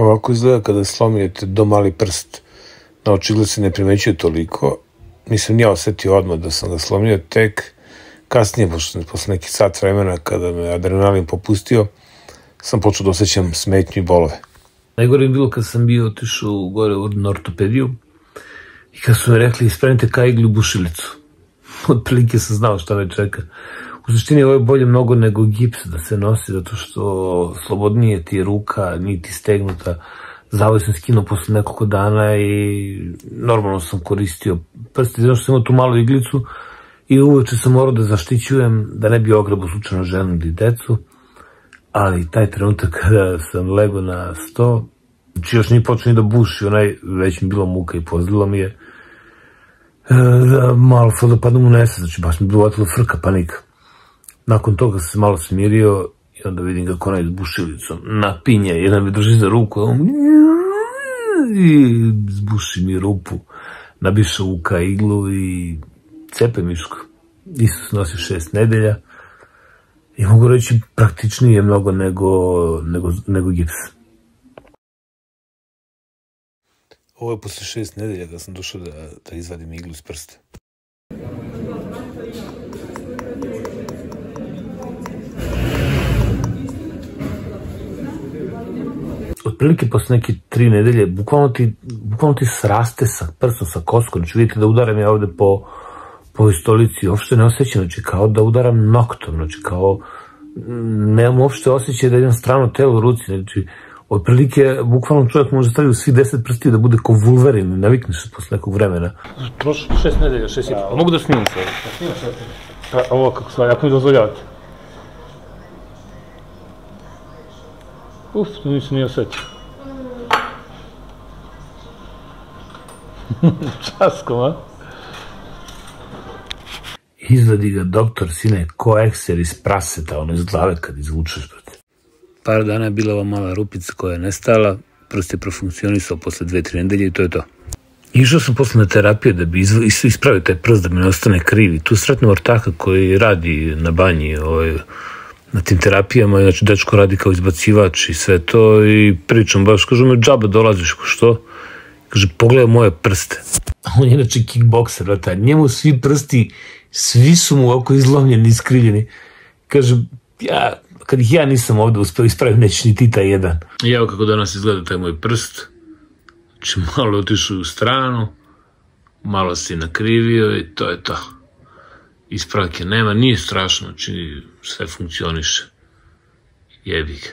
Ovako izgleda kada slomijete do mali prst. Na očigled se ne primećuje toliko. Nisam ja osetio odmah da sam ga slomio, tek kasnije, posle nekih sat vremena, kada me adrenalin popustio, sam počeo da osjećam smetnju i bolove. Najgore je bilo kad sam bio otišao gore na ortopediju i kad su mi rekli ispravite kajglu bušilicu. Otprilike sam znao šta me čeka. U suštini ovo je bolje mnogo nego gips da se nosi, zato što slobodnije ti je ruka, nije ti stegnuta. Zavoj sam skinuo posle nekoliko dana i normalno sam koristio prste, zato što sam imao tu malu iglicu i uveče sam morao da zaštićujem, da ne bi ograbo slučajno ženu ili decu, ali taj trenutak kada sam legao na sto, znači još nije počeo ni da buši, već mi bilo muka i pozlilo mi je, malo da padam u nesvest, znači baš mi bilo otilo frka, panika. Nakon toga sam se malo smirio i onda vidim kako onaj s bušilicom napinje, jedan me drži za ruku i zbuši mi rupu, nabiše uka iglu i cepe mišku. Isus nosi 6 nedelja i mogu reći praktičnije mnogo nego gips. Ovo je posle 6 nedelja kad sam došao da izvadim iglu iz prsta. Otprilike posle neke 3 nedelje, bukvalno ti sraste sa prstom, sa koskom, znači vidite da udaram ja ovde po ovoj stolici, uopšte ne osjećam, znači kao da udaram noktom, znači kao nemam uopšte osjećaj da idem strano telo u ruci, znači otprilike bukvalno čovjek može staviti svi 10 prsti da bude ko Wolverine, navikneš se posle nekog vremena. Prošlo 6 nedelja, 6,5. Mogu da snimam sve? Snimam sve. Ovo kako stvari, ako mi dozvoljavate. Uf, to nisam ni osjećao. Časkom, a? Izvadi ga doktor, sine, ko ekser iz praseta, ono iz glave kad izvučeš, brate. Par dana je bila ova mala rupica koja je nestala, prst je profunkcionisao posle 2-3 nedelje i to je to. Išao sam posle na terapiju da bi ispravio taj prst da mi ne ostane krivi. Tu sretnem ortaka koji radi na banji, na tim terapijama, znači dečko radi kao izbacivač i sve to i pričam baš, kažu me džaba dolaziš, ko što? Kaže, pogledaj moje prste. On je inače kickbokser, vrata, njemu svi prsti, svi su mu oko izlomljeni, iskrivljeni. Kaže, kad ih ja nisam ovde uspeo ispraviti, nećeš ni ti taj jedan. I evo kako danas izgleda taj moj prst. Znači, malo otišao u stranu, malo se nakrivio i to je to. Ispravke nema, nije strašno, znači sve funkcioniše. Jebi ga.